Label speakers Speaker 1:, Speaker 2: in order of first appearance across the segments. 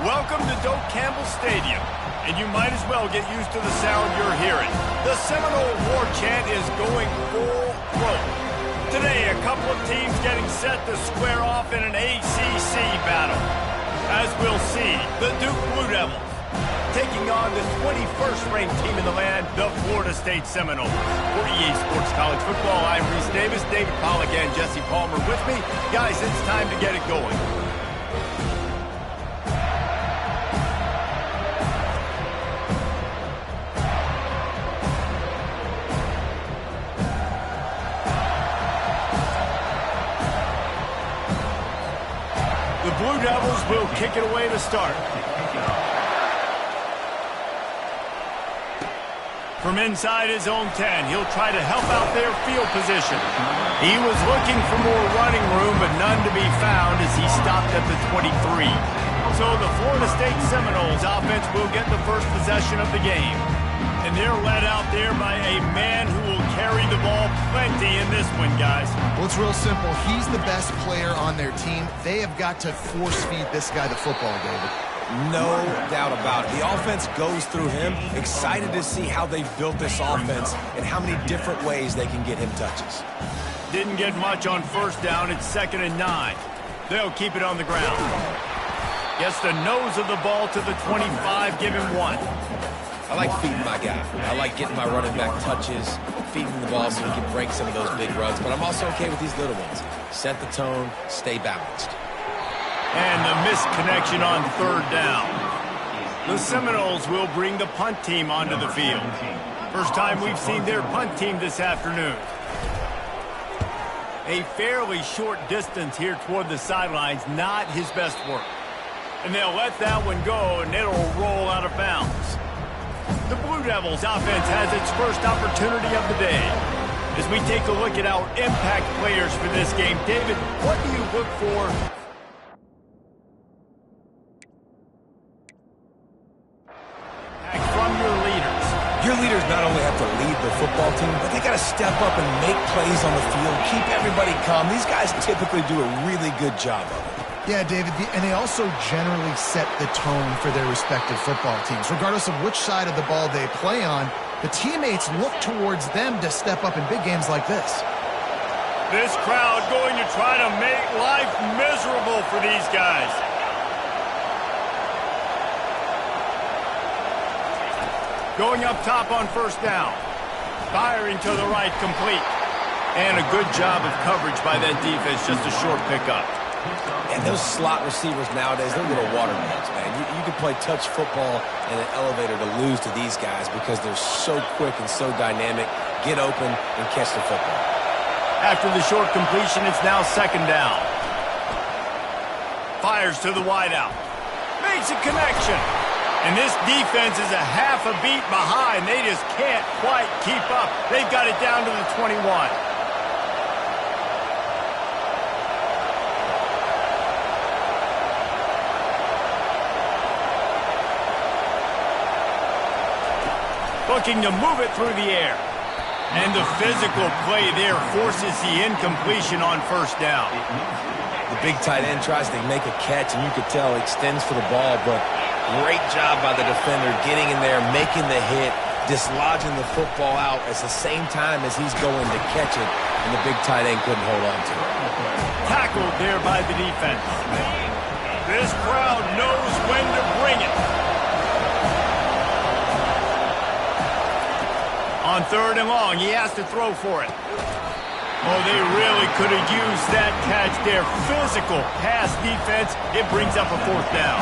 Speaker 1: Welcome to Doak Campbell Stadium, and you might as well get used to the sound you're hearing. The Seminole War Chant is going full throat. Today, a couple of teams getting set to square off in an ACC battle. As we'll see, the Duke Blue Devils taking on the 21st ranked team in the land, the Florida State Seminoles. For EA Sports College Football, I'm Reese Davis, David Pollack, and Jesse Palmer with me. Guys, it's time to get it going. The Blue Devils will kick it away to start. From inside his own 10, he'll try to help out their field position. He was looking for more running room, but none to be found as he stopped at the 23. So the Florida State Seminoles offense will get the first possession of the game. And they're led out there by a man who will carry the ball plenty in this one, guys.
Speaker 2: Well, it's real simple. He's the best player on their team. They have got to force-feed this guy the football, David.
Speaker 3: No doubt about it. The offense goes through him. Excited to see how they've built this offense and how many different ways they can get him touches.
Speaker 1: Didn't get much on first down. It's 2nd and 9. They'll keep it on the ground. Gets the nose of the ball to the 25. Give him 1.
Speaker 3: I like feeding my guy. I like getting my running back touches, feeding the ball so he can break some of those big runs. But I'm also okay with these little ones. Set the tone, stay balanced.
Speaker 1: And the missed connection on 3rd down. The Seminoles will bring the punt team onto the field. First time we've seen their punt team this afternoon. A fairly short distance here toward the sidelines, not his best work. And they'll let that one go, and it'll roll out of bounds. The Blue Devils offense has its first opportunity of the day. As we take a look at our impact players for this game, David, what do you look for from your leaders?
Speaker 3: Your leaders not only have to lead the football team, but they got to step up and make plays on the field, keep everybody calm. These guys typically do a really good job of it.
Speaker 2: Yeah, David, and they also generally set the tone for their respective football teams. Regardless of which side of the ball they play on, the teammates look towards them to step up in big games like this.
Speaker 1: This crowd going to try to make life miserable for these guys. Going up top on first down. Firing to the right, complete. And a good job of coverage by that defense, just a short pickup.
Speaker 3: And those slot receivers nowadays, they're little watermelons, man. You can play touch football in an elevator to lose to these guys because they're so quick and so dynamic. Get open and catch the football.
Speaker 1: After the short completion, it's now 2nd down. Fires to the wideout. Makes a connection. And this defense is a half a beat behind. They just can't quite keep up. They've got it down to the 21. Looking to move it through the air. And the physical play there forces the incompletion on first down.
Speaker 3: The big tight end tries to make a catch, and you could tell he extends for the ball, but great job by the defender getting in there, making the hit, dislodging the football out at the same time as he's going to catch it, and the big tight end couldn't hold on to it.
Speaker 1: Tackled there by the defense. This crowd knows when to bring it. On 3rd and long, he has to throw for it. Oh, they really could have used that catch there. Physical pass defense. It brings up a 4th down.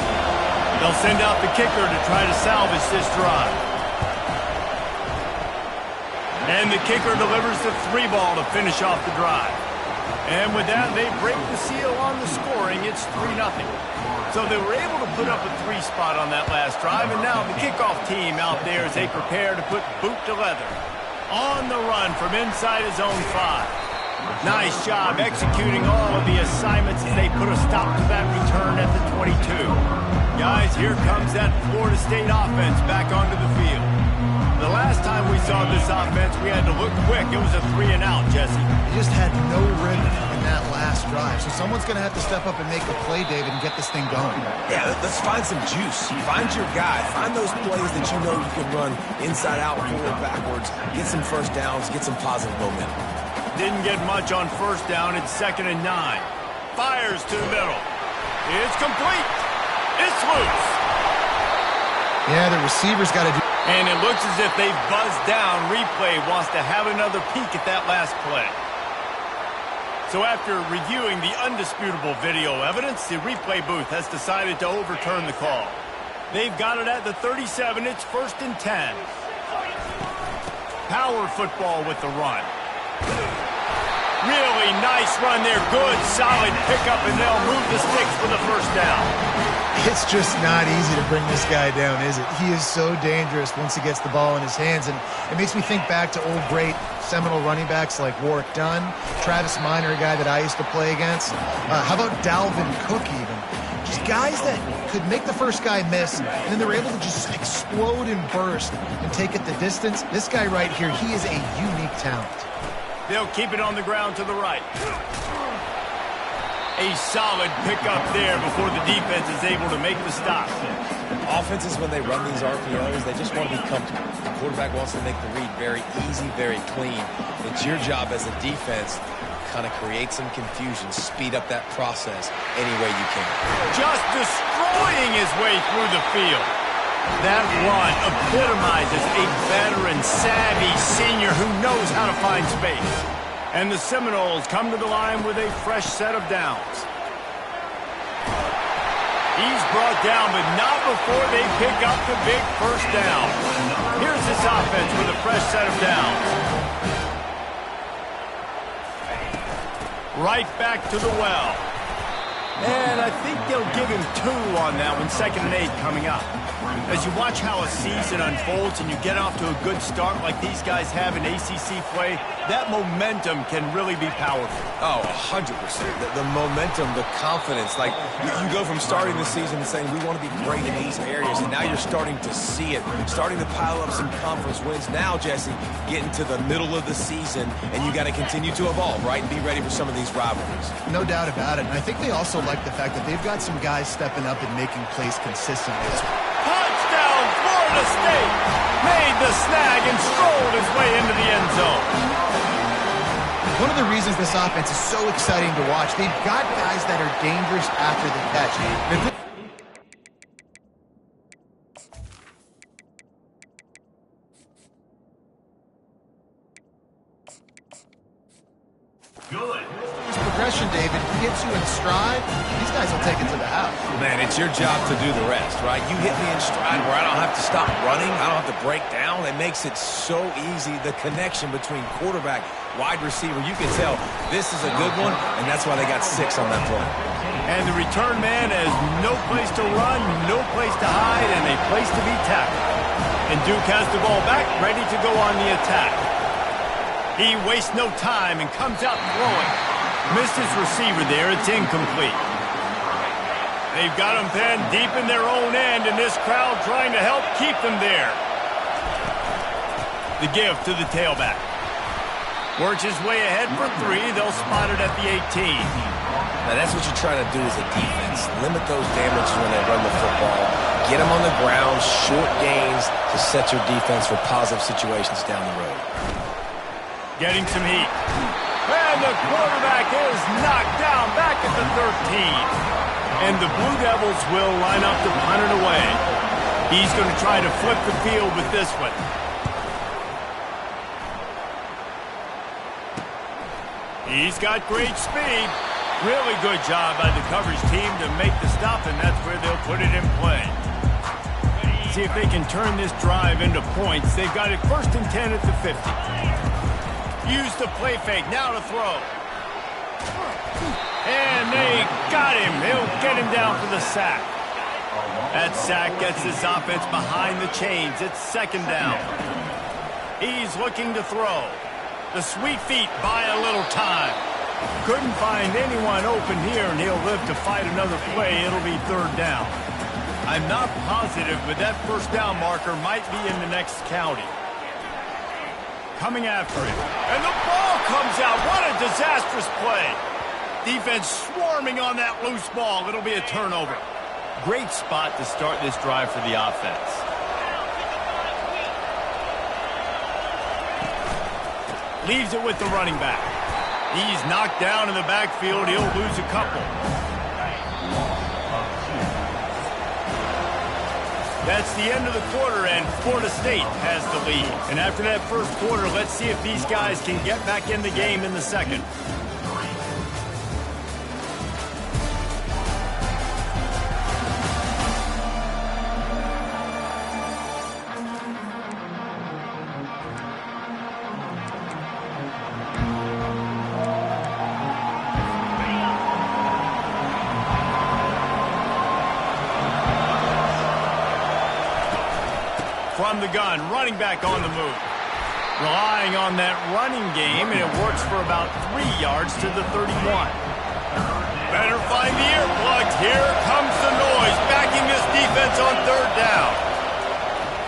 Speaker 1: They'll send out the kicker to try to salvage this drive. And the kicker delivers the 3 ball to finish off the drive. And with that, they break the seal on the scoring. It's 3-0. So they were able to put up a 3 spot on that last drive, and now the kickoff team out there as they prepare to put boot to leather. On the run from inside his own 5. Nice job executing all of the assignments as they put a stop to that return at the 22. Guys, here comes that Florida State offense back onto the field. The last time we saw this offense, we had to look quick. It was a 3-and-out, Jesse.
Speaker 2: They just had no rhythm in that last drive. So someone's going to have to step up and make a play, David, and get this thing going.
Speaker 3: Yeah, let's find some juice. Find your guy. Find those plays that you know you can run inside out, forward, backwards, get some first downs, get some positive momentum.
Speaker 1: Didn't get much on first down. It's 2nd and 9. Fires to the middle. It's complete. It's loose.
Speaker 2: Yeah, the receiver's got to do.
Speaker 1: And it looks as if they've buzzed down. Replay wants to have another peek at that last play. So after reviewing the undisputable video evidence, the replay booth has decided to overturn the call. They've got it at the 37. It's 1st and 10. Power football with the run. Really nice run there. Good, solid pickup, and they'll move the sticks for the first down.
Speaker 2: It's just not easy to bring this guy down, is it? He is so dangerous once he gets the ball in his hands, and it makes me think back to old great seminal running backs like Warwick Dunn, Travis Minor, a guy that I used to play against. How about Dalvin Cook even? Just guys that could make the first guy miss, and then they were able to just explode and burst and take it the distance. This guy right here, he is a unique talent.
Speaker 1: They'll keep it on the ground to the right. A solid pickup there before the defense is able to make the stop.
Speaker 3: Offenses, when they run these RPOs, they just want to be comfortable. The quarterback wants to make the read very easy, very clean. It's your job as a defense to kind of create some confusion, speed up that process any way you can.
Speaker 1: Just destroying his way through the field. That run epitomizes a veteran, savvy senior who knows how to find space. And the Seminoles come to the line with a fresh set of downs. He's brought down, but not before they pick up the big first down. Here's this offense with a fresh set of downs. Right back to the well. And I think they'll give him 2 on that one, 2nd and 8 coming up. As you watch how a season unfolds and you get off to a good start like these guys have in ACC play, that momentum can really be powerful.
Speaker 3: Oh, 100%. The momentum, the confidence. Like, you go from starting the season and saying, we want to be great in these areas, and now you're starting to see it, starting to pile up some conference wins. Now, Jesse, getting to the middle of the season, and you got to continue to evolve, right, and be ready for some of these rivalries.
Speaker 2: No doubt about it. And I think they also like the fact that they've got some guys stepping up and making plays consistently.
Speaker 1: Touchdown, Florida State! Made the snag and strolled his way into the end zone.
Speaker 2: One of the reasons this offense is so exciting to watch, they've got guys that are dangerous after the catch.
Speaker 1: Good.
Speaker 2: His progression, David, he hits you in stride, these guys will take it to the house.
Speaker 3: Man, it's your job to do the rest, right? You hit me in stride where I don't have to stop running. I don't have to break down. It makes it so easy. The connection between quarterback, wide receiver, you can tell this is a good one, and that's why they got 6 on that play.
Speaker 1: And the return man has no place to run, no place to hide, and a place to be tackled. And Duke has the ball back, ready to go on the attack. He wastes no time and comes out throwing. Missed his receiver there. It's incomplete. They've got him pinned deep in their own end, and this crowd trying to help keep them there. The give to the tailback. Works his way ahead for 3. They'll spot it at the 18.
Speaker 3: Now, that's what you try to do as a defense. Limit those damages when they run the football. Get them on the ground, short gains to set your defense for positive situations down the road.
Speaker 1: Getting some heat. And the quarterback is knocked down back at the 13. And the Blue Devils will line up to punt it away. He's going to try to flip the field with this one. He's got great speed. Really good job by the coverage team to make the stop, and that's where they'll put it in play. See if they can turn this drive into points. They've got it 1st and 10 at the 50. Use the play fake, now to throw. And they got him. They'll get him down for the sack. That sack gets this offense behind the chains. It's 2nd down. He's looking to throw. The sweet feet buy a little time. Couldn't find anyone open here, and he'll live to fight another play. It'll be 3rd down. I'm not positive, but that 1st down marker might be in the next county. Coming after it. And the ball comes out. What a disastrous play. defense swarming on that loose ball. It'll be a turnover. Great spot to start this drive for the offense. Leaves it with the running back. He's knocked down in the backfield. He'll lose a couple. That's the end of the quarter, and Florida State has the lead. And after that first quarter, let's see if these guys can get back in the game in the second. From the gun, running back on the move. Relying on that running game, and it works for about 3 yards to the 31. Better find the ear plugs. Here comes the noise, backing this defense on third down.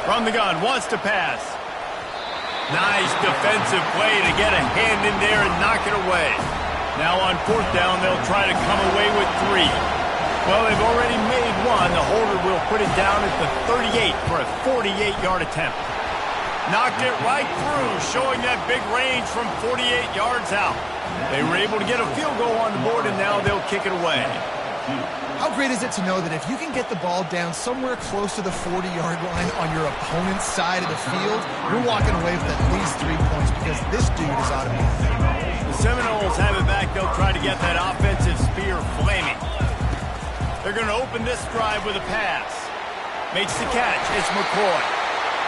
Speaker 1: From the gun, wants to pass. Nice defensive play to get a hand in there and knock it away. Now on fourth down, they'll try to come away with 3. Well, they've already made one. The holder will put it down at the 38 for a 48-yard attempt. Knocked it right through, showing that big range from 48 yards out. They were able to get a field goal on the board, and now they'll kick it away.
Speaker 2: How great is it to know that if you can get the ball down somewhere close to the 40-yard line on your opponent's side of the field, you're walking away with at least 3 points because this dude is automatic.
Speaker 1: The Seminoles have it back. They'll try to get that offensive spear flaming. They're going to open this drive with a pass. Makes the catch. It's McCoy.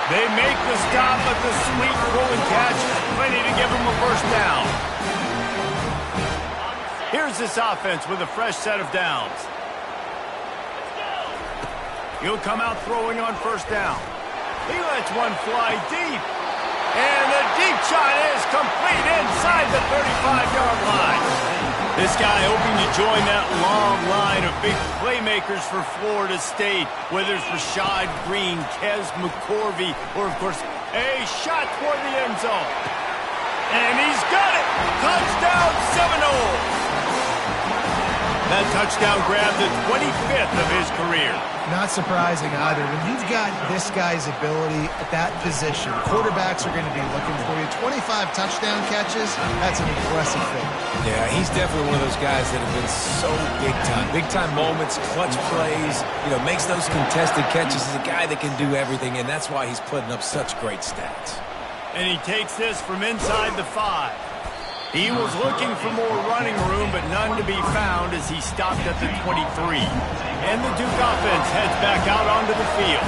Speaker 1: They make the stop, but the sweet throw and catch is plenty to give them a first down. Here's this offense with a fresh set of downs. He'll come out throwing on first down. He lets one fly deep. And the deep shot is complete inside the 35-yard line. This guy hoping to join that long line of big playmakers for Florida State, whether it's Rashad Green, Kez McCorvey, or, of course, a shot toward the end zone. And he's got it! Touchdown, Seminoles! That touchdown grabbed the 25th of his career.
Speaker 2: Not surprising either. When you've got this guy's ability at that position, quarterbacks are going to be looking for you. 25 touchdown catches, that's an impressive thing.
Speaker 3: Yeah, he's definitely one of those guys that have been so big time. Big time moments, clutch plays, makes those contested catches. He's a guy that can do everything, and that's why he's putting up such great stats.
Speaker 1: And he takes this from inside the 5. He was looking for more running room, but none to be found as he stopped at the 23. And the Duke offense heads back out onto the field.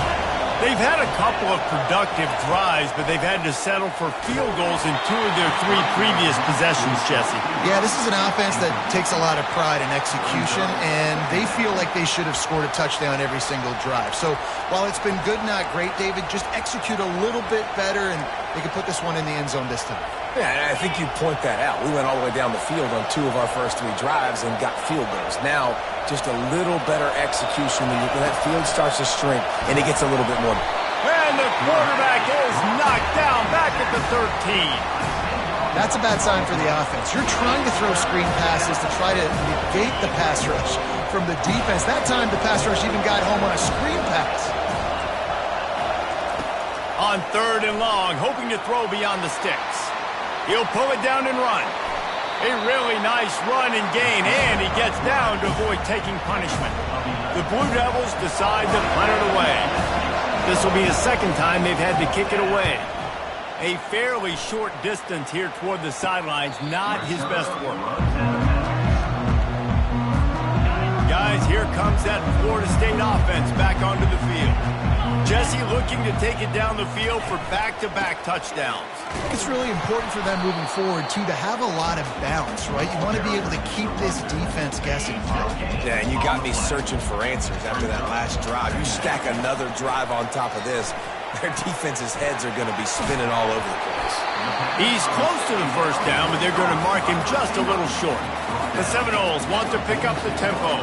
Speaker 1: They've had a couple of productive drives, but they've had to settle for field goals in 2 of their 3 previous possessions, Jesse.
Speaker 2: Yeah, this is an offense that takes a lot of pride in execution, and they feel like they should have scored a touchdown every single drive. So while it's been good, not great, David, just execute a little bit better, and they can put this one in the end zone this time.
Speaker 3: Yeah, and I think you point that out. We went all the way down the field on 2 of our first 3 drives and got field goals. Now, just a little better execution when that field starts to shrink and it gets a little bit more.
Speaker 1: And the quarterback is knocked down back at the 13.
Speaker 2: That's a bad sign for the offense. You're trying to throw screen passes to try to negate the pass rush from the defense. That time, the pass rush even got home on a screen pass.
Speaker 1: On 3rd and long, hoping to throw beyond the sticks. He'll pull it down and run. A really nice run and gain, and he gets down to avoid taking punishment. The Blue Devils decide to punt it away. This will be the second time they've had to kick it away. A fairly short distance here toward the sidelines, not his best work. Guys, here comes that Florida State offense back onto the field. Jesse looking to take it down the field for back-to-back touchdowns.
Speaker 2: It's really important for them moving forward, too, to have a lot of balance, right? You want to be able to keep this defense guessing.
Speaker 3: Yeah, and you got me searching for answers after that last drive. You stack another drive on top of this, their defense's heads are going to be spinning all over the place.
Speaker 1: He's close to the first down, but they're going to mark him just a little short. The Seminoles want to pick up the tempo.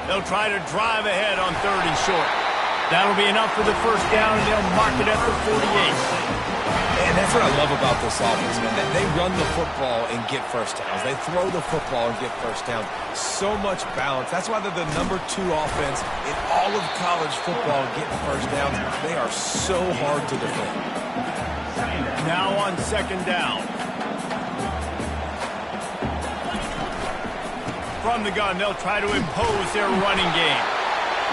Speaker 1: They'll try to drive ahead on 3rd and short. That'll be enough for the first down, and they'll mark it at the 48.
Speaker 3: And that's what I love about this offense, man. They run the football and get first downs. They throw the football and get first downs. So much balance. That's why they're the #2 offense in all of college football getting first downs. They are so hard to defend.
Speaker 1: Now on second down. From the gun, they'll try to impose their running game.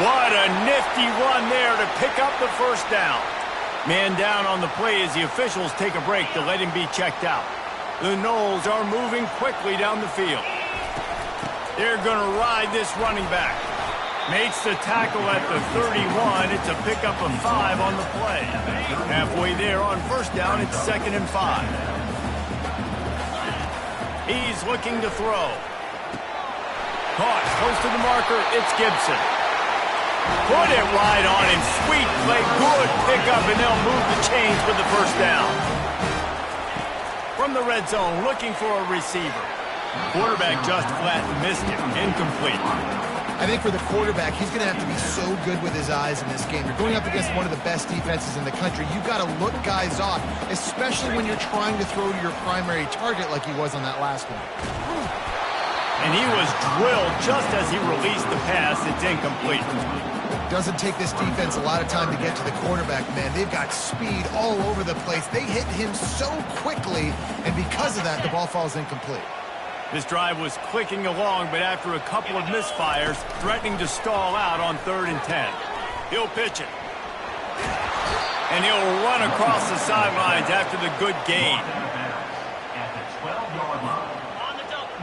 Speaker 1: What a nifty run there to pick up the first down. Man down on the play as the officials take a break to let him be checked out. The Noles are moving quickly down the field. They're going to ride this running back. Makes the tackle at the 31. It's a pickup of 5 on the play. Halfway there on first down, it's 2nd and 5. He's looking to throw. Caught close to the marker, it's Gibson. Put it right on him. Sweet play, good pickup, and they'll move the chains with the first down. From the red zone, looking for a receiver. Quarterback just flat missed it. Incomplete.
Speaker 2: I think for the quarterback, he's going to have to be so good with his eyes in this game. You're going up against one of the best defenses in the country. You've got to look guys off, especially when you're trying to throw to your primary target like he was on that last one.
Speaker 1: And he was drilled just as he released the pass. It's incomplete.
Speaker 2: Doesn't take this defense a lot of time to get to the quarterback, man. They've got speed all over the place. They hit him so quickly, and because of that, the ball falls incomplete.
Speaker 1: This drive was clicking along, but after a couple of misfires, threatening to stall out on 3rd and 10. He'll pitch it. And he'll run across the sidelines after the good gain.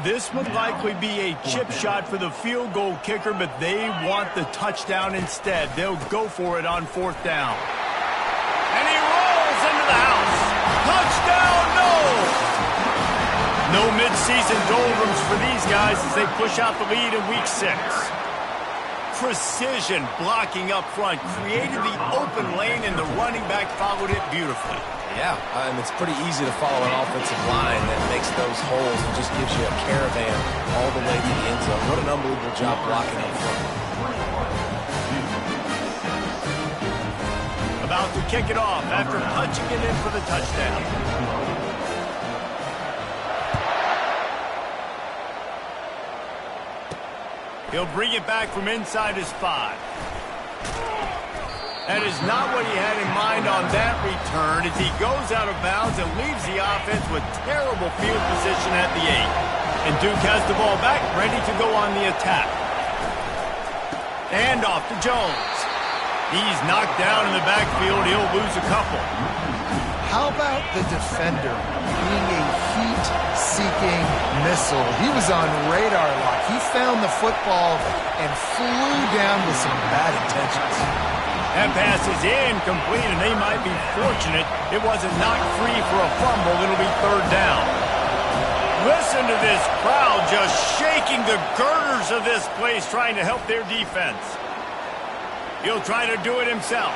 Speaker 1: This would likely be a chip shot for the field goal kicker, but they want the touchdown instead. They'll go for it on 4th down. And he rolls into the house. Touchdown, no midseason doldrums for these guys as they push out the lead in week 6. Precision blocking up front created the open lane, and the running back followed it beautifully.
Speaker 3: Yeah, it's pretty easy to follow an offensive line that makes those holes and just gives you a caravan all the way to the end zone. What an unbelievable job blocking up front.
Speaker 1: About to kick it off after punching it in for the touchdown. He'll bring it back from inside his 5. That is not what he had in mind on that return as he goes out of bounds and leaves the offense with terrible field position at the 8. And Duke has the ball back, ready to go on the attack. And off to Jones. He's knocked down in the backfield. He'll lose a couple.
Speaker 2: How about the defender being a heat-seeking missile? He was on radar lock. He found the football and flew down with some bad intentions.
Speaker 1: That pass is incomplete, and they might be fortunate it wasn't knocked free for a fumble. It'll be 3rd down. Listen to this crowd just shaking the girders of this place, trying to help their defense. He'll try to do it himself.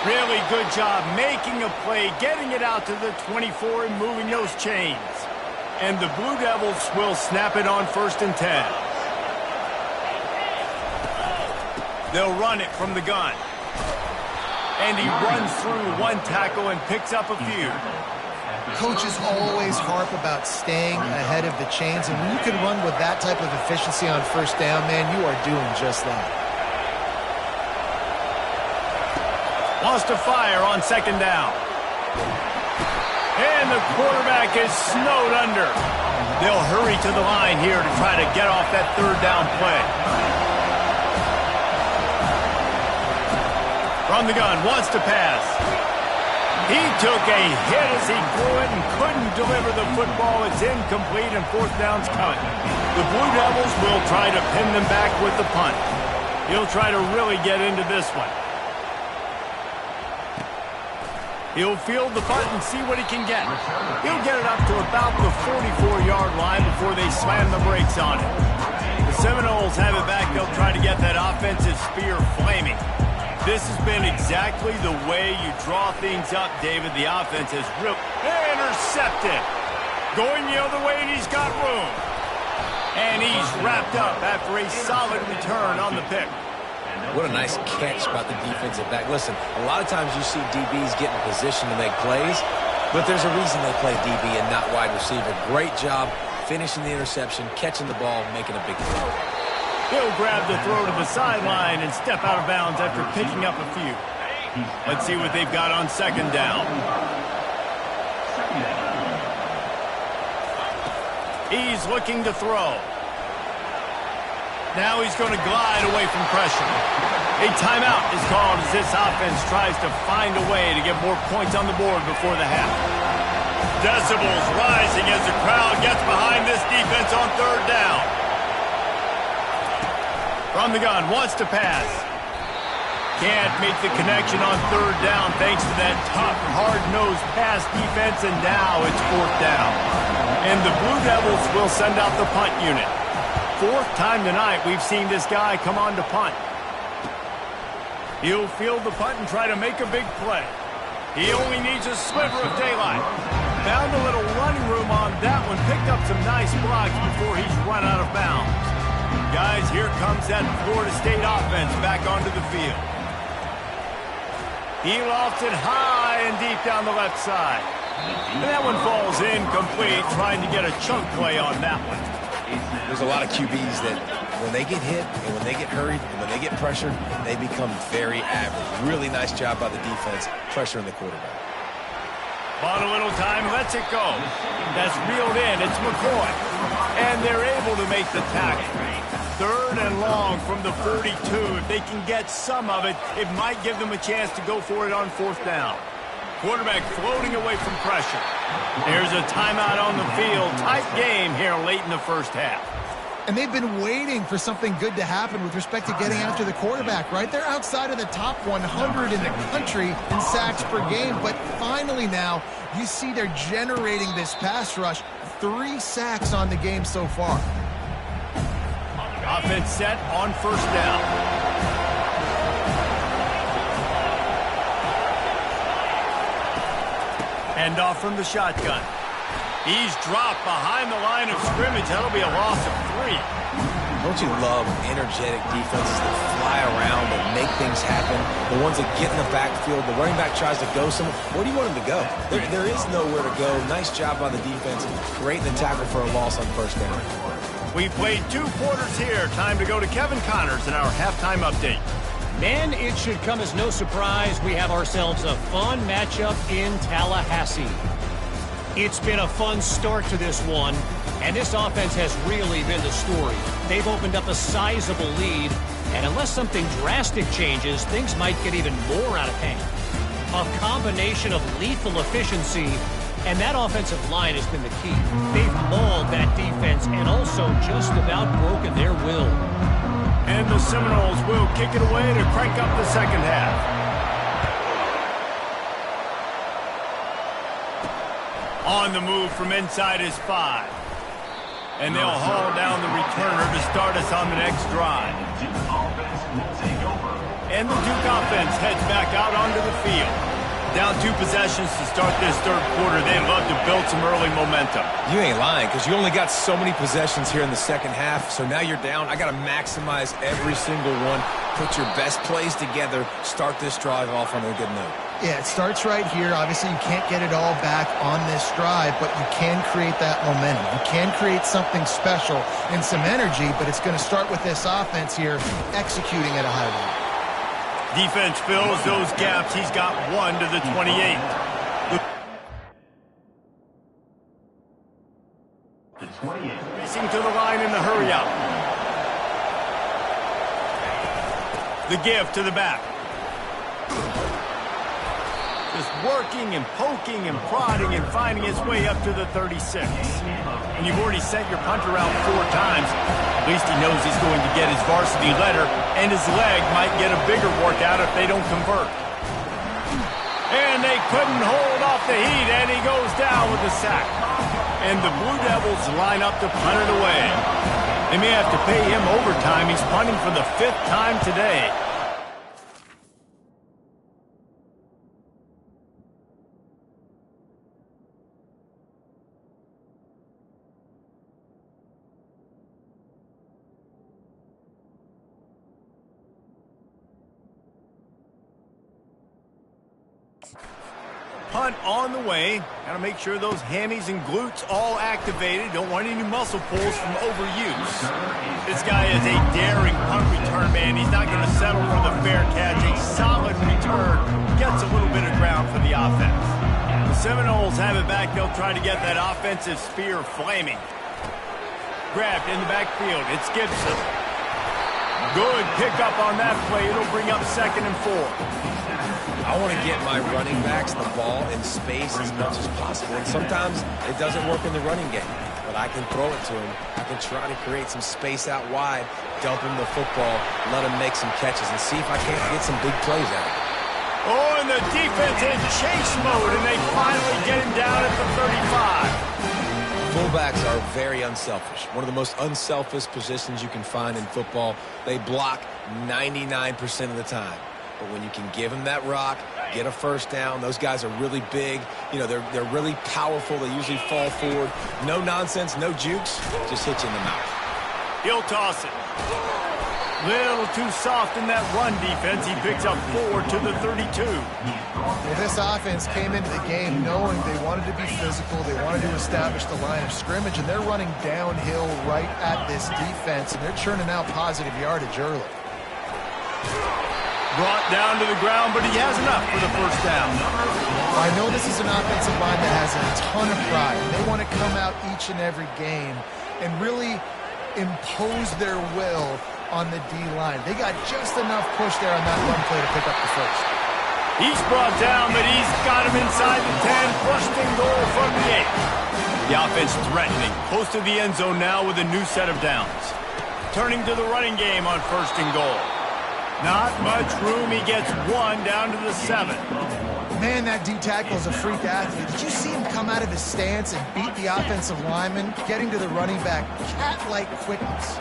Speaker 1: Really good job making a play, getting it out to the 24 and moving those chains. And the Blue Devils will snap it on 1st and 10. They'll run it from the gun. And he runs through one tackle and picks up a few.
Speaker 2: Coaches always harp about staying ahead of the chains, and when you can run with that type of efficiency on 1st down, man, you are doing just that.
Speaker 1: Wants to fire on 2nd down. And the quarterback is snowed under. They'll hurry to the line here to try to get off that 3rd down play. From the gun, wants to pass. He took a hit as he threw it and couldn't deliver the football. It's incomplete and 4th down's coming. The Blue Devils will try to pin them back with the punt. He'll try to really get into this one. He'll field the punt and see what he can get. He'll get it up to about the 44-yard line before they slam the brakes on it. The Seminoles have it back. They'll try to get that offensive spear flaming. This has been exactly the way you draw things up, David. The offense has really intercepted. Going the other way, and he's got room. And he's wrapped up after a solid return on the pick.
Speaker 3: What a nice catch by the defensive back. Listen, a lot of times you see DBs get in position to make plays, but there's a reason they play DB and not wide receiver. Great job finishing the interception, catching the ball, making a big play.
Speaker 1: He'll grab the throw to the sideline and step out of bounds after picking up a few. Let's see what they've got on second down. He's looking to throw. Now he's going to glide away from pressure. A timeout is called as this offense tries to find a way to get more points on the board before the half. Decibels rising as the crowd gets behind this defense on third down. From the gun, wants to pass. Can't make the connection on third down thanks to that tough, hard-nosed pass defense, and now it's fourth down. And the Blue Devils will send out the punt unit. Fourth time tonight we've seen this guy come on to punt. He'll field the punt and try to make a big play. He only needs a sliver of daylight. Found a little running room on that one. Picked up some nice blocks before he's run out of bounds. Guys, here comes that Florida State offense back onto the field. He lofts it high and deep down the left side. And that one falls incomplete, trying to get a chunk play on that one.
Speaker 3: There's a lot of QBs that when they get hit and when they get hurried and when they get pressured, they become very average. Really nice job by the defense, pressuring the quarterback.
Speaker 1: Bought a little time, lets it go. That's reeled in, it's McCoy. And they're able to make the tackle. Third and long from the 42. If they can get some of it, it might give them a chance to go for it on fourth down. Quarterback floating away from pressure. There's a timeout on the field. Tight game here late in the first half.
Speaker 2: And they've been waiting for something good to happen with respect to getting after the quarterback, right? They're outside of the top 100 in the country in sacks per game, but finally now you see they're generating this pass rush. 3 sacks on the game so far.
Speaker 1: Offense set on first down. Hand off from the shotgun. He's dropped behind the line of scrimmage. That'll be a loss of 3.
Speaker 3: Don't you love energetic defenses that fly around and make things happen? The ones that get in the backfield, the running back tries to go somewhere. Where do you want him to go? There is nowhere to go. Nice job by the defense. Great in the tackle for a loss on first down.
Speaker 1: We played 2 quarters here. Time to go to Kevin Connors in our halftime update.
Speaker 4: Men, it should come as no surprise we have ourselves a fun matchup in Tallahassee. It's been a fun start to this one, and this offense has really been the story. They've opened up a sizable lead, and unless something drastic changes, things might get even more out of hand. A combination of lethal efficiency, and that offensive line has been the key. They've mauled that defense and also just about broken their will.
Speaker 1: And the Seminoles will kick it away to crank up the second half. On the move from inside is 5. And they'll haul down the returner to start us on the next drive. And the Duke offense heads back out onto the field. Down 2 possessions to start this third quarter. They'd love to build some early momentum.
Speaker 3: You ain't lying, because you only got so many possessions here in the second half, so now you're down. I got to maximize every single one. Put your best plays together. Start this drive off on a good note.
Speaker 2: Yeah, it starts right here. Obviously, you can't get it all back on this drive, but you can create that momentum. You can create something special and some energy, but it's going to start with this offense here executing at a high level.
Speaker 1: Defense fills those gaps. He's got 1 to the 28. Racing to the line in the hurry up. The give to the back. Just working and poking and prodding and finding his way up to the 36. And you've already sent your punter out 4 times. At least he knows he's going to get his varsity letter, and his leg might get a bigger workout if they don't convert. And they couldn't hold off the heat, and he goes down with a sack. And the Blue Devils line up to punt it away. They may have to pay him overtime. He's punting for the 5th time today. punt on the way. Got to make sure those hammies and glutes all activated. Don't want any muscle pulls from overuse. This guy is a daring punt return man. He's not going to settle for the fair catch. A solid return. Gets a little bit of ground for the offense. The Seminoles have it back. They'll try to get that offensive spear flaming. Grabbed in the backfield. It's Gibson. Good pickup on that play. It'll bring up 2nd and 4.
Speaker 3: I want to get my running backs the ball in space as much as possible. And sometimes it doesn't work in the running game, but I can throw it to him. I can try to create some space out wide, dump him the football, let him make some catches, and see if I can't get some big plays out of it.
Speaker 1: Oh, and the defense in chase mode, and they finally get him down at the 35.
Speaker 3: Fullbacks are very unselfish. One of the most unselfish positions you can find in football. They block 99% of the time. But when you can give them that rock, get a first down, those guys are really big. You know, they're really powerful. They usually fall forward. No nonsense, no jukes, just hit you in the mouth.
Speaker 1: He'll toss it. Little too soft in that run defense. He picks up 4 to the 32.
Speaker 2: Well, this offense came into the game knowing they wanted to be physical. They wanted to establish the line of scrimmage, and they're running downhill right at this defense, and they're churning out positive yardage early.
Speaker 1: Brought down to the ground, but he has enough for the first down.
Speaker 2: I know this is an offensive line that has a ton of pride. They want to come out each and every game and really impose their will on the D-line. They got just enough push there on that run play to pick up the first.
Speaker 1: He's brought down, but he's got him inside the 10. First and goal from the 8. The offense threatening. Close to the end zone now with a new set of downs. Turning to the running game on 1st and goal. Not much room. He gets 1 down to the 7.
Speaker 2: Man, that D-tackle is a freak athlete. Did you see him come out of his stance and beat the offensive lineman, getting to the running back? Cat-like quickness.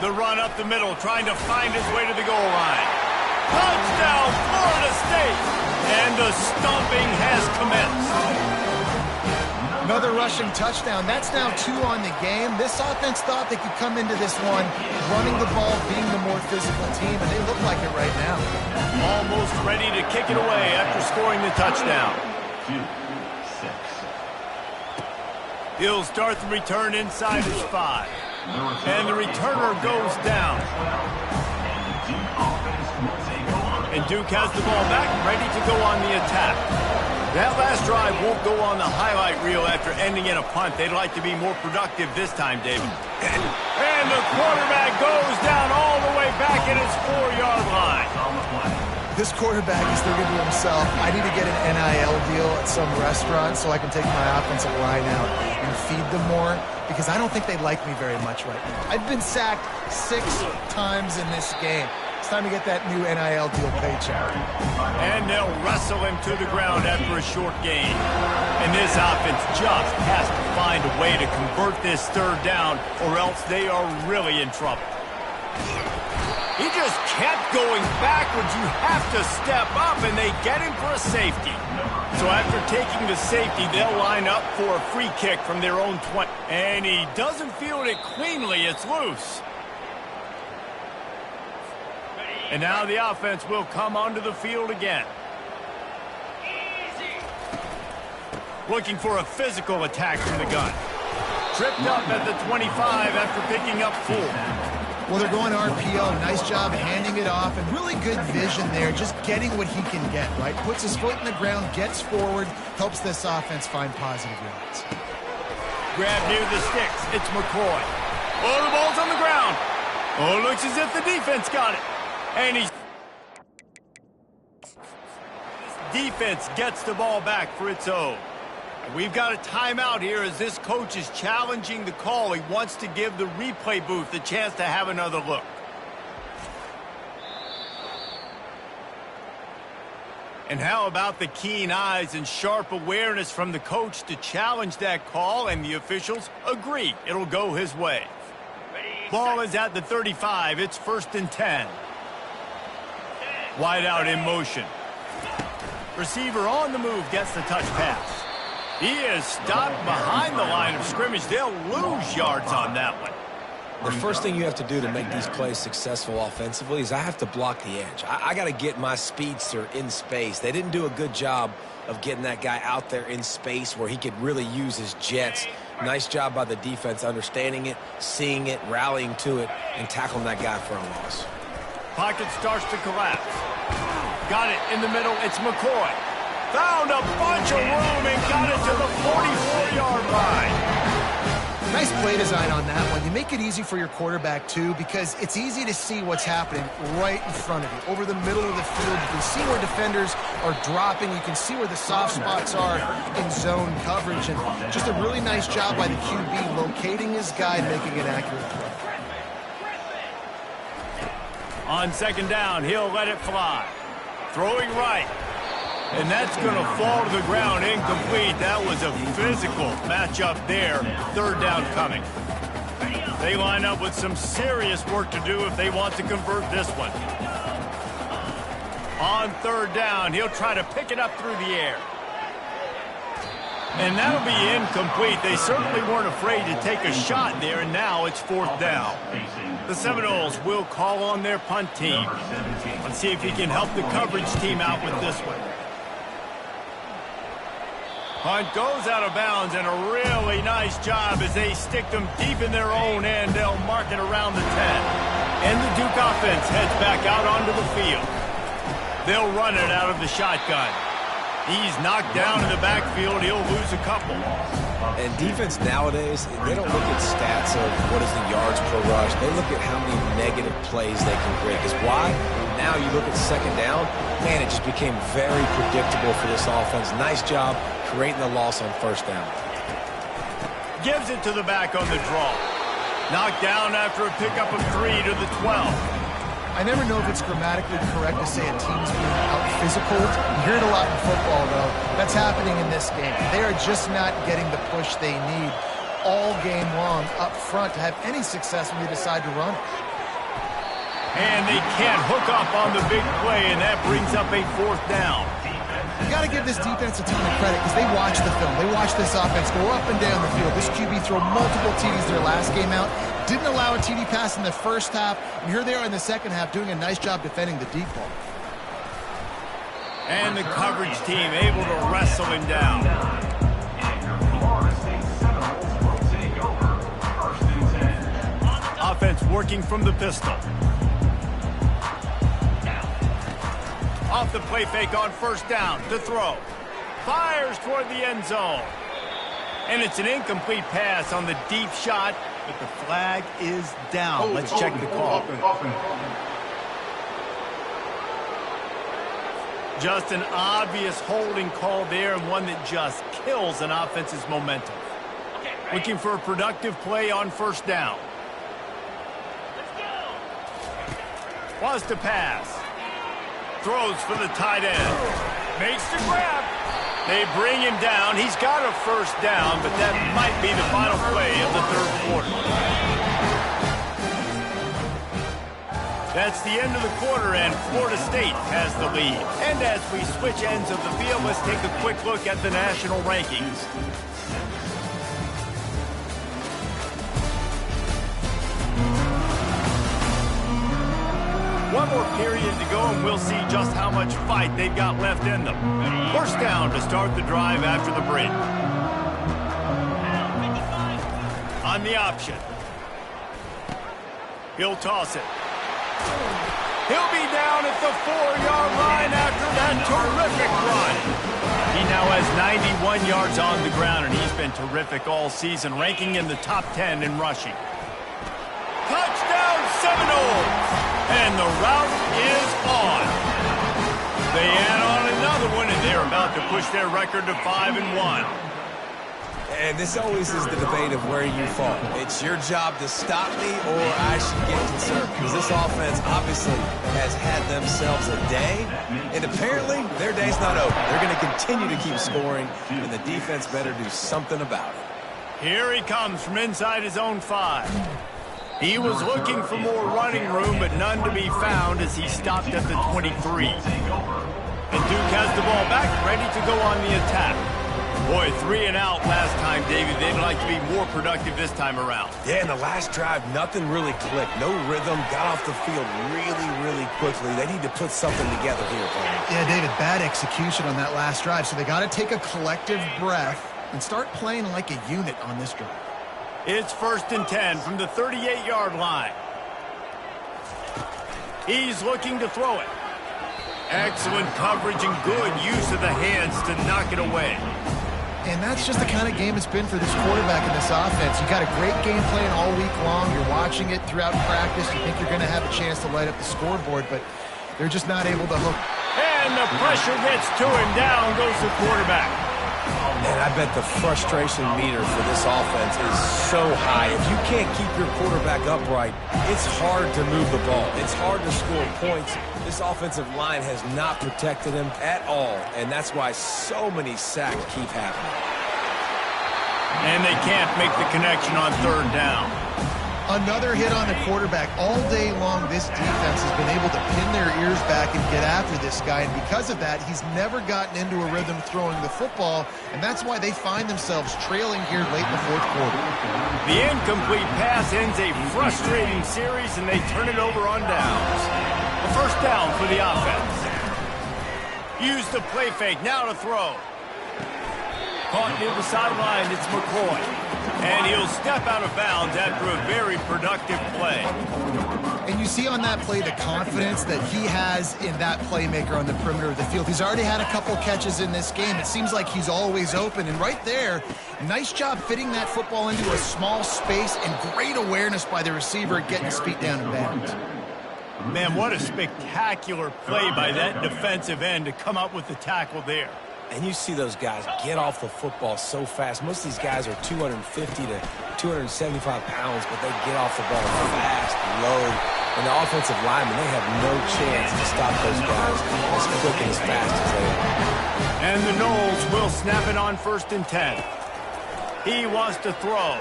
Speaker 1: The run up the middle, trying to find his way to the goal line. Touchdown, Florida State! And the stomping has commenced.
Speaker 2: Another rushing touchdown. That's now 2 on the game. This offense thought they could come into this one running the ball, being the more physical team, and they look like it right now.
Speaker 1: Almost ready to kick it away after scoring the touchdown. He'll start the return inside his 5. And the returner goes down. And Duke has the ball back, ready to go on the attack. That last drive won't go on the highlight reel after ending in a punt. They'd like to be more productive this time, David. And the quarterback goes down all the way back at his 4-yard line.
Speaker 2: This quarterback is thinking to himself, I need to get an NIL deal at some restaurant so I can take my offensive line out and feed them more, because I don't think they like me very much right now. I've been sacked 6 times in this game. It's time to get that new NIL deal paycheck.
Speaker 1: And they'll wrestle him to the ground after a short gain. And this offense just has to find a way to convert this 3rd down, or else they are really in trouble. He just kept going backwards. You have to step up, and they get him for a safety. So after taking the safety, they'll line up for a free kick from their own 20. And he doesn't field it cleanly. It's loose. And now the offense will come onto the field again. Looking for a physical attack from the gun. Tripped up at the 25 after picking up 4.
Speaker 2: Well, they're going RPO. Nice job handing it off, and really good vision there, just getting what he can get, right? Puts his foot in the ground, gets forward, helps this offense find positive yards.
Speaker 1: Grab near the sticks. It's McCoy. Oh, the ball's on the ground. Oh, looks as if the defense got it. And he's... Defense gets the ball back for its own. We've got a timeout here as this coach is challenging the call. He wants to give the replay booth a chance to have another look. And how about the keen eyes and sharp awareness from the coach to challenge that call, and the officials agree it'll go his way. Ball is at the 35. It's 1st and 10. Wide out in motion. Receiver on the move gets the touch pass. He is stopped behind the line of scrimmage. They'll lose yards on that one.
Speaker 3: The first thing you have to do to make these plays successful offensively is I have to block the edge. I got to get my speedster in space. They didn't do a good job of getting that guy out there in space where he could really use his jets. Nice job by the defense understanding it, seeing it, rallying to it, and tackling that guy for a loss.
Speaker 1: Pocket starts to collapse. Got it in the middle. It's McCoy. Found a bunch of room and got it to the 44-yard line.
Speaker 2: Nice play design on that one. You make it easy for your quarterback, too, because it's easy to see what's happening right in front of you. Over the middle of the field, you can see where defenders are dropping. You can see where the soft spots are in zone coverage. And just a really nice job by the QB locating his guy and making an accurate throw.
Speaker 1: On second down, he'll let it fly. Throwing right. And that's going to fall to the ground incomplete. That was a physical matchup there. Third down coming. They line up with some serious work to do if they want to convert this one. On third down, he'll try to pick it up through the air. And that'll be incomplete. They certainly weren't afraid to take a shot there, and now it's fourth down. The Seminoles will call on their punt team. Let's see if he can help the coverage team out with this one. Punt goes out of bounds, and a really nice job as they stick them deep in their own end. They'll mark it around the 10. And the Duke offense heads back out onto the field. They'll run it out of the shotgun. He's knocked down in the backfield. He'll lose a couple.
Speaker 3: And defense nowadays, they don't look at stats of what is the yards per rush. They look at how many negative plays they can create. Because why? Now you look at second down, man, it just became very predictable for this offense. Nice job creating the loss on first down.
Speaker 1: Gives it to the back on the draw. Knocked down after a pickup of 3 to the 12.
Speaker 2: I never know if it's grammatically correct to say a team's being out-physical. You hear it a lot in football, though. That's happening in this game. They are just not getting the push they need all game long up front to have any success when they decide to run it.
Speaker 1: And they can't hook up on the big play, and that brings up a fourth down.
Speaker 2: You got to give this defense a ton of credit because they watch the film. They watch this offense go up and down the field. This QB throw multiple TDs their last game out. Didn't allow a TD pass in the first half. And here they are in the second half doing a nice job defending the deep ball.
Speaker 1: And the coverage team able to wrestle him down. Offense working from the pistol. Off the play fake on first down to throw. Fires toward the end zone. And it's an incomplete pass on the deep shot, but the flag is down. Let's check the call. Just an obvious holding call there, and one that just kills an offense's momentum. Looking for a productive play on first down. Wants to pass. Throws for the tight end. Makes the grab. They bring him down. He's got a first down, but that might be the final play of the third quarter. That's the end of the quarter, and Florida State has the lead. And as we switch ends of the field, let's take a quick look at the national rankings. One more period to go, and we'll see just how much fight they've got left in them. First down to start the drive after the break. On the option. He'll toss it. He'll be down at the 4-yard line after that terrific run. He now has 91 yards on the ground, and he's been terrific all season, ranking in the top 10 in rushing. Touchdown Seminoles! And the route is on. They add on another one, and they're about to push their record to 5-1.
Speaker 3: And this always is the debate of where you fall. It's your job to stop me, or I should get concerned. Because this offense obviously has had themselves a day, and apparently their day's not over. They're going to continue to keep scoring, and the defense better do something about it.
Speaker 1: Here he comes from inside his own 5. He was looking for more running room, but none to be found as he stopped at the 23. And Duke has the ball back, ready to go on the attack. Boy, 3 and out last time, David. They'd like to be more productive this time around.
Speaker 3: Yeah, in the last drive, nothing really clicked. No rhythm, got off the field really quickly. They need to put something together here, Coleman.
Speaker 2: Yeah, David, bad execution on that last drive, so they got to take a collective breath and start playing like a unit on this drive.
Speaker 1: It's 1st and 10 from the 38-yard line. He's looking to throw it. Excellent coverage and good use of the hands to knock it away.
Speaker 2: And that's just the kind of game it's been for this quarterback in this offense. You got a great game plan all week long. You're watching it throughout practice. You think you're going to have a chance to light up the scoreboard, but they're just not able to hook.
Speaker 1: And the pressure gets to him. Down goes the quarterback.
Speaker 3: And I bet the frustration meter for this offense is so high. If you can't keep your quarterback upright, it's hard to move the ball. It's hard to score points. This offensive line has not protected him at all, and that's why so many sacks keep happening.
Speaker 1: And they can't make the connection on 3rd down.
Speaker 2: Another hit on the quarterback. All day long, this defense has been able to pin their ears back and get after this guy, and because of that, he's never gotten into a rhythm throwing the football, and that's why they find themselves trailing here late in the 4th quarter.
Speaker 1: The incomplete pass ends a frustrating series, and they turn it over on downs. A 1st down for the offense. Use the play fake, now to throw. Caught near the sideline, it's McCoy. And he'll step out of bounds after a very productive play.
Speaker 2: And you see on that play the confidence that he has in that playmaker on the perimeter of the field. He's already had a couple catches in this game. It seems like he's always open. And right there, nice job fitting that football into a small space and great awareness by the receiver getting his feet down in bounds.
Speaker 1: Man, what a spectacular play by that defensive end to come up with the tackle there.
Speaker 3: And you see those guys get off the football so fast. Most of these guys are 250 to 275 pounds, but they get off the ball fast, low. And the offensive linemen, they have no chance to stop those guys as quick and as fast as they are.
Speaker 1: And the Knowles will snap it on 1st and 10. He wants to throw.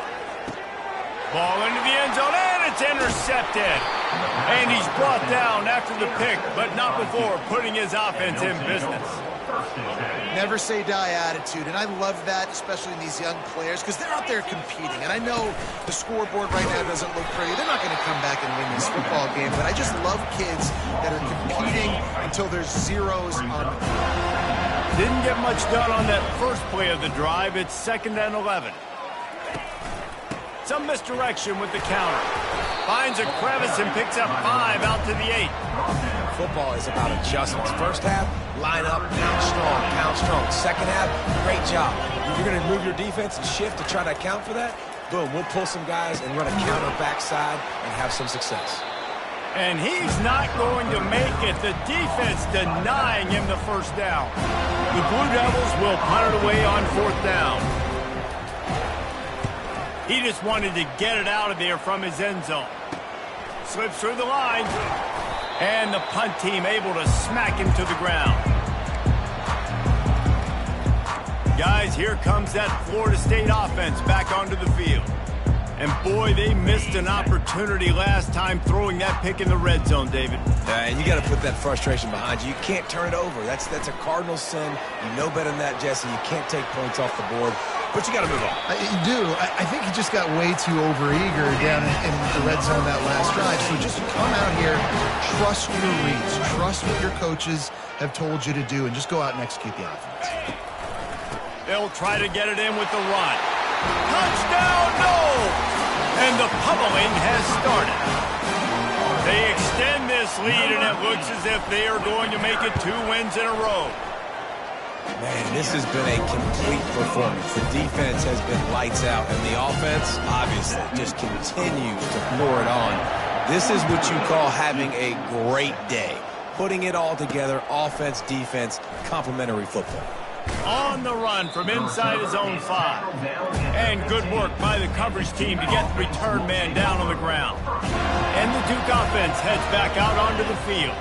Speaker 1: Ball into the end zone, and it's intercepted. And he's brought down after the pick, but not before putting his offense in business.
Speaker 2: Never say die attitude, and I love that, especially in these young players, because they're out there competing. And I know the scoreboard right now doesn't look pretty. They're not going to come back and win this football game, but I just love kids that are competing until there's zeros on the field.
Speaker 1: Didn't get much done on that first play of the drive. It's 2nd and 11. Some misdirection with the counter. Finds a crevice and picks up 5 out to the 8.
Speaker 3: Football is about adjustments. First half, line up, pound strong. Second half, great job. If you're going to move your defense and shift to try to account for that, boom, we'll pull some guys and run a counter backside and have some success.
Speaker 1: And he's not going to make it. The defense denying him the 1st down. The Blue Devils will punt it away on 4th down. He just wanted to get it out of there from his end zone. Slips through the line. And the punt team able to smack him to the ground. Guys, here comes that Florida State offense back onto the field. And boy, they missed an opportunity last time throwing that pick in the red zone, David.
Speaker 3: And you got to put that frustration behind you. You can't turn it over. That's a cardinal sin. You know better than that, Jesse. You can't take points off the board. But you got to move on.
Speaker 2: You do. I think he just got way too overeager down in the red zone that last drive. So just come out here, trust your reads, trust what your coaches have told you to do, and just go out and execute the offense.
Speaker 1: They'll try to get it in with the run. Touchdown, no! And the pummeling has started. They extend this lead, and it looks as if they are going to make it 2 wins in a row.
Speaker 3: Man, this has been a complete performance. The defense has been lights out, and the offense, obviously, just continues to pour it on. This is what you call having a great day. Putting it all together, offense, defense, complementary football.
Speaker 1: On the run from inside his own 5. And good work by the coverage team to get the return man down on the ground. And the Duke offense heads back out onto the field.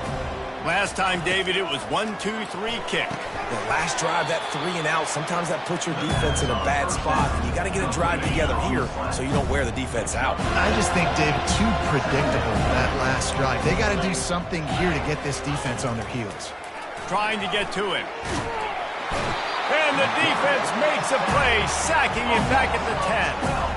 Speaker 1: Last time, David, it was 1-2-3 kick.
Speaker 3: The last drive, that 3 and out, sometimes that puts your defense in a bad spot. And you got to get a drive together here so you don't wear the defense out.
Speaker 2: I just think, David, too predictable that last drive. They got to do something here to get this defense on their heels.
Speaker 1: Trying to get to him. And the defense makes a play, sacking him back at the 10.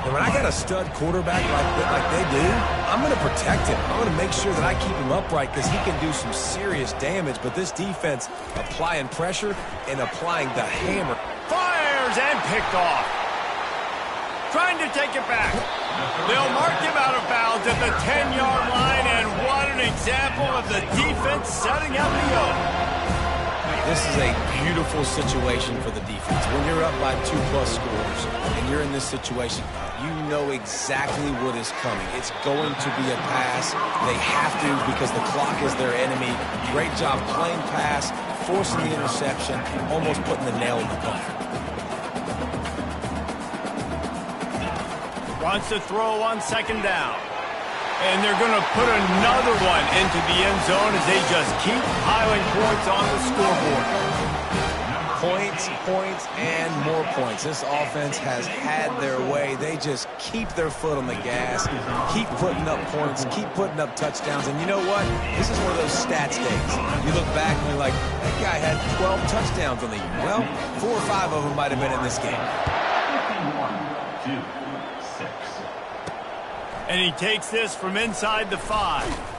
Speaker 3: And when I got a stud quarterback like they do, I'm going to protect him. I'm going to make sure that I keep him upright because he can do some serious damage. But this defense applying pressure and applying the hammer.
Speaker 1: Fires and picked off. Trying to take it back. They'll mark him out of bounds at the 10-yard line, and what an example of the defense setting up the yoke.
Speaker 3: This is a beautiful situation for the defense. When you're up by 2+ scores and you're in this situation, you know exactly what is coming. It's going to be a pass. They have to because the clock is their enemy. Great job playing pass, forcing the interception, almost putting the nail in the coffin.
Speaker 1: Wants to throw on 2nd down. And they're going to put another one into the end zone as they just keep piling points on the scoreboard.
Speaker 3: Points, and more points. This offense has had their way. They just keep their foot on the gas, keep putting up points, keep putting up touchdowns. And you know what? This is one of those stats days. You look back and you're like, that guy had 12 touchdowns on the year. Well, 4 or 5 of them might have been in this game.
Speaker 5: 1, 2, 6.
Speaker 1: And he takes this from inside the 5.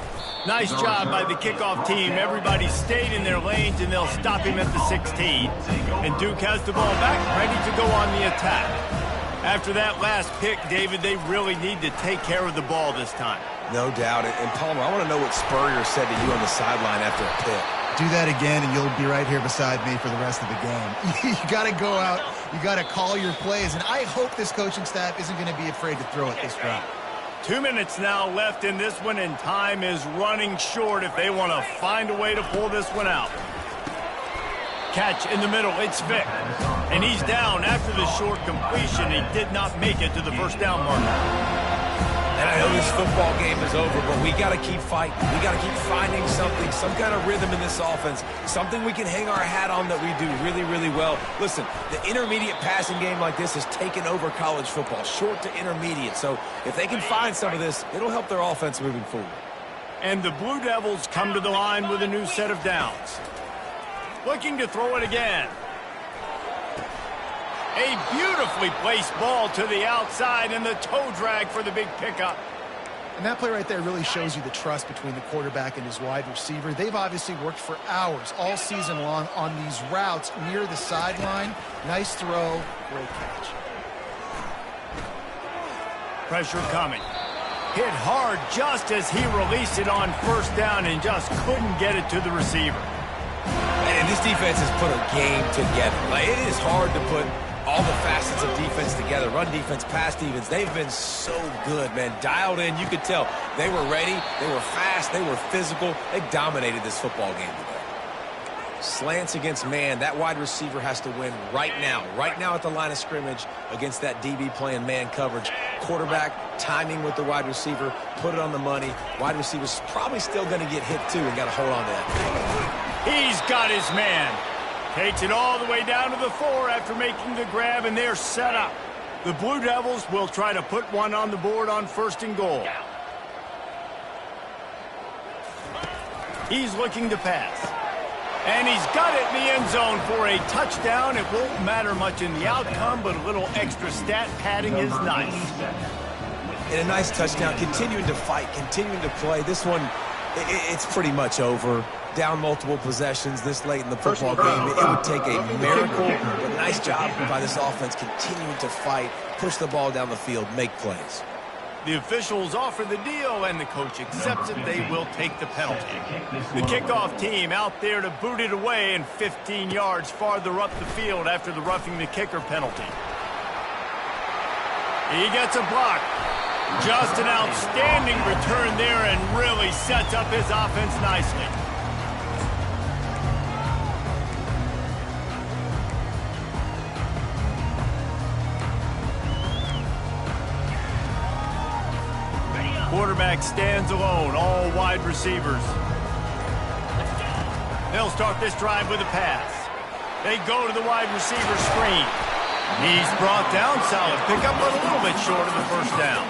Speaker 1: Nice job by the kickoff team. Everybody stayed in their lanes, and they'll stop him at the 16. And Duke has the ball back, ready to go on the attack. After that last pick, David, they really need to take care of the ball this time.
Speaker 3: No doubt. And Palmer, I want to know what Spurrier said to you on the sideline after a pick.
Speaker 2: Do that again, and you'll be right here beside me for the rest of the game. You got to go out. You got to call your plays. And I hope this coaching staff isn't going to be afraid to throw it this route.
Speaker 1: 2 minutes now left in this one, and time is running short if they want to find a way to pull this one out. Catch in the middle, it's Vick. And he's down after the short completion. He did not make it to the first down marker.
Speaker 3: And I know this football game is over, but we got to keep fighting. We got to keep finding something, some kind of rhythm in this offense, something we can hang our hat on that we do really, really well. Listen, the intermediate passing game like this has taken over college football, short to intermediate. So if they can find some of this, it'll help their offense moving forward.
Speaker 1: And the Blue Devils come to the line with a new set of downs. Looking to throw it again. A beautifully placed ball to the outside, and the toe drag for the big pickup.
Speaker 2: And that play right there really shows you the trust between the quarterback and his wide receiver. They've obviously worked for hours all season long on these routes near the sideline. Nice throw, great catch.
Speaker 1: Pressure coming. Hit hard just as he released it on first down and just couldn't get it to the receiver.
Speaker 3: And this defense has put a game together. Like, it is hard to put all the facets of defense together. Run defense, pass defense. They've been so good, man. Dialed in. You could tell they were ready. They were fast. They were physical. They dominated this football game today. Slants against man. That wide receiver has to win right now. Right now at the line of scrimmage against that DB playing man coverage. Quarterback, timing with the wide receiver. Put it on the money. Wide receiver's probably still going to get hit too and got to hold on to that.
Speaker 1: He's got his man. Takes it all the way down to the 4 after making the grab, and they're set up. The Blue Devils will try to put one on the board on 1st and goal. He's looking to pass. And he's got it in the end zone for a touchdown. It won't matter much in the outcome, but a little extra stat padding is nice.
Speaker 3: And a nice touchdown, continuing to fight, continuing to play. This one, it's pretty much over. Down multiple possessions this late in the football game. It would take a miracle, but nice job by this offense continuing to fight, push the ball down the field, make plays.
Speaker 1: The officials offer the deal, and the coach accepts it. They will take the penalty. The kickoff team out there to boot it away, and 15 yards farther up the field after the roughing the kicker penalty. He gets a block. Just an outstanding return there and really sets up his offense nicely. Quarterback stands alone, all wide receivers. They'll start this drive with a pass. They go to the wide receiver screen. He's brought down, solid pickup, but a little bit short of the first down.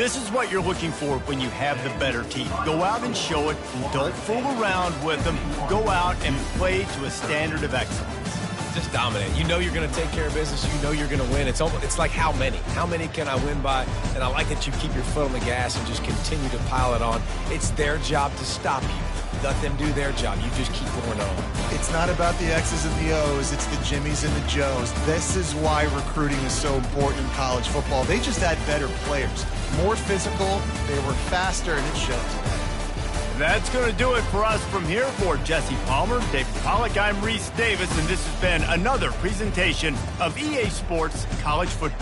Speaker 1: This is what you're looking for when you have the better team. Go out and show it. Don't fool around with them. Go out and play to a standard of excellence.
Speaker 3: Just dominate. You know you're going to take care of business. You know you're going to win. It's like how many? How many can I win by? And I like that you keep your foot on the gas and just continue to pile it on. It's their job to stop you. Let them do their job. You just keep going on.
Speaker 2: It's not about the X's and the O's. It's the Jimmies and the Joes. This is why recruiting is so important in college football. They just had better players. More physical. They were faster, and it shows.
Speaker 1: That's going to do it for us from here. For Jesse Palmer, David Pollack, I'm Reese Davis, and this has been another presentation of EA Sports College Football.